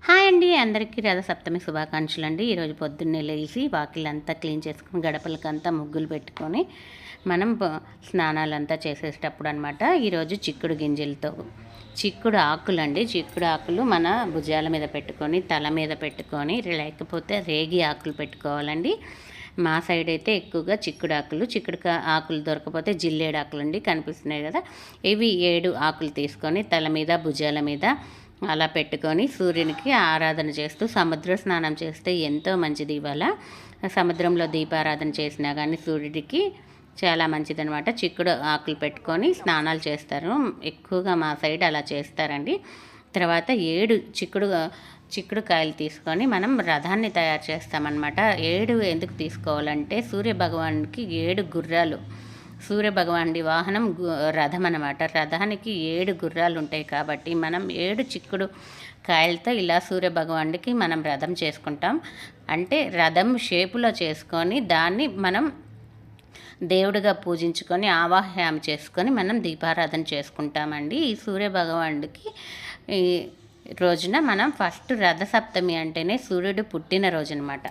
Hi అండి, అందరికీ రథసప్తమి శుభాకాంక్షలు అండి. ఈరోజు పొద్దున్నే లేచి వాకిలంతా క్లీన్ చేసుకుని గడపలకంతా ముగ్గులు పెట్టుకొని మనం స్నానాలంతా చేసేటప్పుడు అనమాట. ఈరోజు చిక్కుడు గింజలతో చిక్కుడు ఆకులండి. చిక్కుడు ఆకులు మన భుజాల మీద పెట్టుకొని తల మీద పెట్టుకొని లేకపోతే రేగి ఆకులు పెట్టుకోవాలండి. మా సైడ్ అయితే ఎక్కువగా చిక్కుడు ఆకులు దొరకపోతే జిల్లేడు ఆకులు అండి, కనిపిస్తున్నాయి కదా. ఇవి 7 ఆకులు తీసుకొని తల మీద భుజాల మీద అలా పెట్టుకొని సూర్యునికి ఆరాధన చేస్తూ సముద్ర స్నానం చేస్తే ఎంతో మంచిది. ఇవాళ సముద్రంలో దీపారాధన చేసినా కానీ సూర్యుడికి చాలా మంచిదనమాట. చిక్కుడు ఆకులు పెట్టుకొని స్నానాలు చేస్తారు. ఎక్కువగా మా సైడ్ అలా చేస్తారండి. తర్వాత 7 చిక్కుడుకాయలు తీసుకొని మనం రథాన్ని తయారు చేస్తామన్నమాట. 7 ఎందుకు తీసుకోవాలంటే సూర్యభగవానుడికి 7 గుర్రాలు, సూర్యభగవానుడి వాహనం రథం అనమాట. రథానికి 7 గుర్రాలు ఉంటాయి కాబట్టి మనం 7 చిక్కుడు కాయలతో ఇలా సూర్యభగవానుడికి మనం రథం చేసుకుంటాం. అంటే రథం షేపులో చేసుకొని దాన్ని మనం దేవుడిగా పూజించుకొని ఆవాహ్యం చేసుకొని మనం దీపారాధన చేసుకుంటామండి. ఈ సూర్యభగవానుడికి ఈ రోజున మనం ఫస్ట్ రథసప్తమి అంటేనే సూర్యుడు పుట్టినరోజు అనమాట.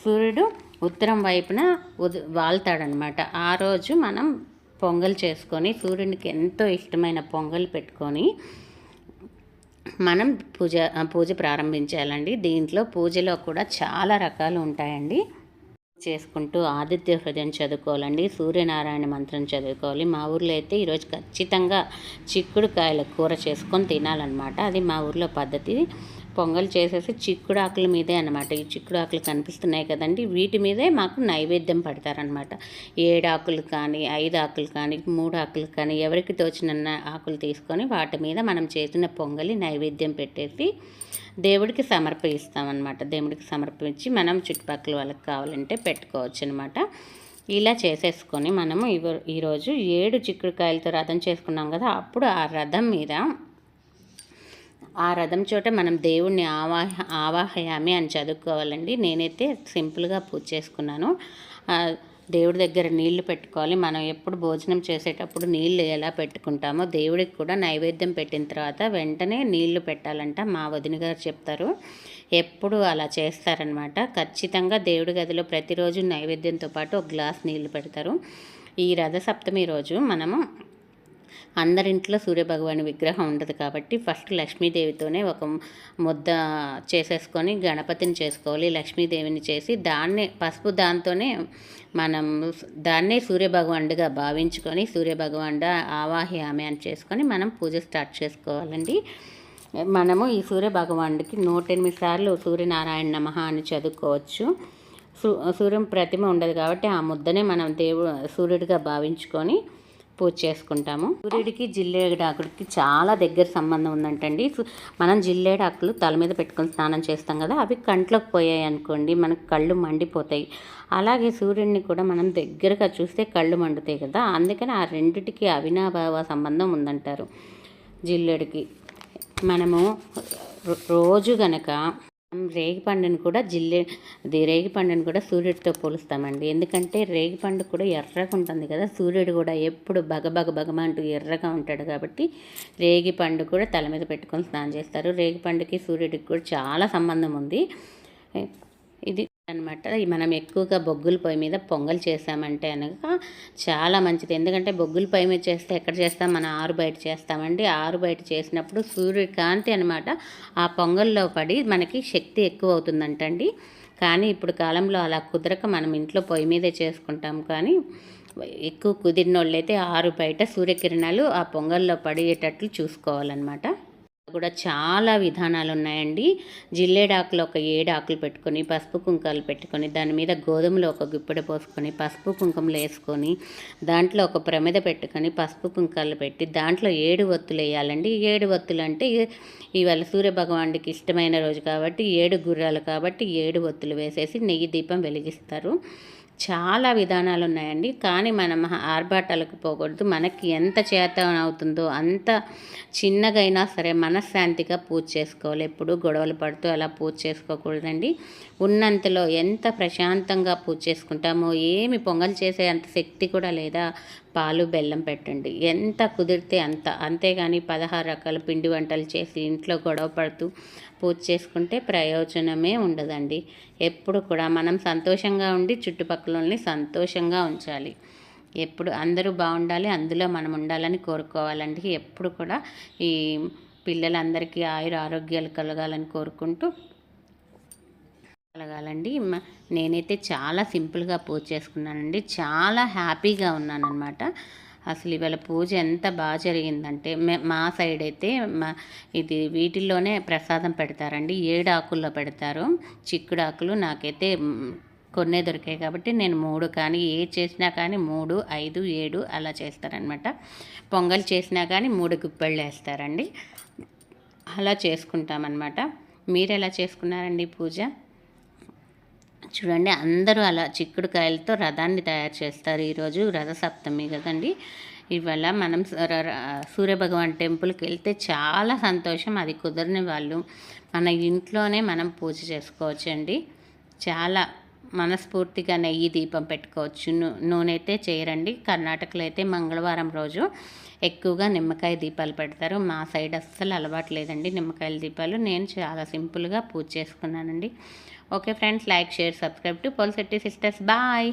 సూర్యుడు ఉత్తరం వైపున వాళ్తాడనమాట. ఆ రోజు మనం పొంగల్ చేసుకొని సూర్యునికి ఎంతో ఇష్టమైన పొంగల్ పెట్టుకొని మనం పూజ ప్రారంభించాలండి. దీంట్లో పూజలో కూడా చాలా రకాలు ఉంటాయండి. చేసుకుంటూ ఆదిత్య హృదయం చదువుకోవాలండి, సూర్యనారాయణ మంత్రం చదువుకోవాలి. మా ఊర్లో అయితే ఈరోజు ఖచ్చితంగా చిక్కుడుకాయల కూర చేసుకొని తినాలన్నమాట. అది మా ఊర్లో పద్ధతి. పొంగల్ చేసేసి చిక్కుడు ఆకుల మీదే అనమాట. ఈ చిక్కుడు ఆకులు కనిపిస్తున్నాయి కదండి, వీటి మీదే మాకు నైవేద్యం పడతారనమాట. 7 ఆకులు కానీ 5 ఆకులు కానీ 3 ఆకులు కానీ ఎవరికి తోచిన ఆకులు తీసుకొని వాటి మీద మనం చేసిన పొంగలి నైవేద్యం పెట్టేసి దేవుడికి సమర్పిస్తామన్నమాట. దేవుడికి సమర్పించి మనం చుట్టుపక్కల వాళ్ళకి కావాలంటే పెట్టుకోవచ్చు అనమాట. ఇలా చేసేసుకొని మనము ఈరోజు 7 చిక్కుడుకాయలతో రథం చేసుకున్నాం కదా. అప్పుడు ఆ రథం చోట మనం దేవుణ్ణి ఆవాహయామి అని చదువుకోవాలండి. నేనైతే సింపుల్గా పూజ చేసుకున్నాను. దేవుడి దగ్గర నీళ్లు పెట్టుకోవాలి. మనం ఎప్పుడు భోజనం చేసేటప్పుడు నీళ్ళు ఎలా పెట్టుకుంటామో దేవుడికి కూడా నైవేద్యం పెట్టిన తర్వాత వెంటనే నీళ్లు పెట్టాలంట. మా వదిన గారు చెప్తారు, ఎప్పుడు అలా చేస్తారనమాట. ఖచ్చితంగా దేవుడి గదిలో ప్రతిరోజు నైవేద్యంతో పాటు ఒక గ్లాస్ నీళ్లు పెడతారు. ఈ రథసప్తమి రోజు మనము అందరింట్లో సూర్యభగవాని విగ్రహం ఉండదు కాబట్టి ఫస్ట్ లక్ష్మీదేవితోనే ఒక ముద్ద చేసేసుకొని గణపతిని చేసుకోవాలి. లక్ష్మీదేవిని చేసి పసుపు దాంతోనే మనం దాన్నే సూర్యభగవానుడిగా భావించుకొని సూర్యభగవానుడు ఆవాహ్యామి అని చేసుకొని మనం పూజ స్టార్ట్ చేసుకోవాలండి. మనము ఈ సూర్యభగవానుడికి 108 సార్లు సూర్యనారాయణ నమః అని చదువుకోవచ్చు. సూర్యం ప్రతిమ ఉండదు కాబట్టి ఆ ముద్దనే మనం సూర్యుడిగా భావించుకొని పూజ చేసుకుంటాము. సూర్యుడికి జిల్లేడాకుడికి చాలా దగ్గర సంబంధం ఉందంటండి. మనం జిల్లేడాకులు తల మీద పెట్టుకొని స్నానం చేస్తాం కదా, అవి కంట్లోకి పోయాయి అనుకోండి మనకు కళ్ళు మండిపోతాయి. అలాగే సూర్యుడిని కూడా మనం దగ్గరగా చూస్తే కళ్ళు మండుతాయి కదా, అందుకని ఆ రెండిటికి అవినాభావ సంబంధం ఉందంటారు. జిల్లేడికి మనము రోజు గనక రేగిపండుని కూడా సూర్యుడితో పోలుస్తామండి. ఎందుకంటే రేగిపండు కూడా ఎర్రగా ఉంటుంది కదా, సూర్యుడు కూడా ఎప్పుడు బగమంటూ ఎర్రగా ఉంటాడు కాబట్టి రేగిపండు కూడా తల మీద పెట్టుకొని స్నానం చేస్తారు. రేగిపండుకి సూర్యుడికి కూడా చాలా సంబంధం ఉంది. ఇది అనమాట. మనం ఎక్కువగా బొగ్గుల పొయ్యి మీద పొంగల్ చేసామంటే అనగా చాలా మంచిది. ఎందుకంటే బొగ్గుల పొయ్యి మీద చేస్తే ఎక్కడ చేస్తాం, మనం ఆరు బయట చేస్తామండి. ఆరు బయట చేసినప్పుడు సూర్యుడి కాంతి అనమాట ఆ పొంగల్లో పడి మనకి శక్తి ఎక్కువ అవుతుందంటండి. కానీ ఇప్పుడు కాలంలో అలా కుదరక మనం ఇంట్లో పొయ్యి మీదే చేసుకుంటాం. కానీ ఎక్కువ కుదిరిన వాళ్ళైతే ఆరు బయట సూర్యకిరణాలు ఆ పొంగల్లో పడేటట్లు చూసుకోవాలన్నమాట. కూడా చాలా విధానాలు ఉన్నాయండి. జిల్లేడాకులు ఒక 7 ఆకులు పెట్టుకొని పసుపు కుంకాలు పెట్టుకొని దాని మీద గోధుమలు ఒక గుప్పెడు పోసుకొని పసుపు కుంకుమలు వేసుకొని దాంట్లో ఒక ప్రమిద పెట్టుకొని పసుపు కుంకాలు పెట్టి దాంట్లో 7 ఒత్తులు వేయాలండి. 7 ఒత్తులు అంటే ఇవాళ సూర్యభగవానుడికి ఇష్టమైన రోజు కాబట్టి 7 గుర్రాలు కాబట్టి 7 ఒత్తులు వేసేసి నెయ్యి దీపం వెలిగిస్తారు. చాలా విధానాలు ఉన్నాయండి. కానీ మనం ఆర్భాటాలకు పోకూడదు. మనకి ఎంత చేత అవుతుందో అంత చిన్నగైనా సరే మనశ్శాంతిగా పూజ చేసుకోవాలి. ఎప్పుడు గొడవలు పడుతూ అలా పూజ చేసుకోకూడదండి. ఉన్నంతలో ఎంత ప్రశాంతంగా పూజ చేసుకుంటామో, ఏమి పొంగల్ చేసే అంత శక్తి కూడా లేదా, పాలు బెల్లం పెట్టండి. ఎంత కుదిరితే అంత. అంతేగాని 16 రకాల పిండి వంటలు చేసి ఇంట్లో గొడవ పడుతూ పూజ చేసుకుంటే ప్రయోజనమే ఉండదండి. ఎప్పుడు కూడా మనం సంతోషంగా ఉండి చుట్టుపక్కలని సంతోషంగా ఉంచాలి. ఎప్పుడు అందరూ బాగుండాలి, అందులో మనం ఉండాలని కోరుకోవాలండి. ఎప్పుడు కూడా ఈ పిల్లలందరికీ ఆరోగ్యాలు కలగాలని కోరుకుంటూ కలగాలండి. నేనైతే చాలా సింపుల్గా పూజ చేసుకున్నానండి. చాలా హ్యాపీగా ఉన్నానన్నమాట. అసలు ఇవాళ పూజ ఎంత బాగా జరిగిందంటే మా సైడ్ అయితే ఇది వీటిల్లోనే ప్రసాదం పెడతారండి. 7 ఆకుల్లో పెడతారు. చిక్కుడు ఆకులు నాకైతే కొన్నే దొరికాయి కాబట్టి నేను 3 కానీ చేసినా కానీ 3, 5, 7 అలా చేస్తారనమాట. పొంగల్ చేసినా కానీ 3 గుప్పెళ్ళు వేస్తారండి. అలా చేసుకుంటామన్నమాట. మీరు ఎలా చేసుకున్నారండి పూజ? చూడండి, అందరూ అలా చిక్కుడుకాయలతో రథాన్ని తయారు చేస్తారు. ఈరోజు రథసప్తమి కదండి. ఇవాళ మనం సూర్యభగవాన్ టెంపుల్కి వెళ్తే చాలా సంతోషం. అది కుదరని వాళ్ళు మన ఇంట్లోనే మనం పూజ చేసుకోవచ్చండి. చాలా మనస్ఫూర్తిగా నెయ్యి దీపం పెట్టుకోవచ్చు. నూనె అయితే చేయరండి. కర్ణాటకలో అయితే మంగళవారం రోజు ఎక్కువగా నిమ్మకాయ దీపాలు పెడతారు. మా సైడ్ అస్సలు అలవాటు లేదండి నిమ్మకాయల దీపాలు. నేను చాలా సింపుల్గా పూజ చేసుకున్నానండి. Okay friends, like, share, subscribe to Polishetty sisters. Bye.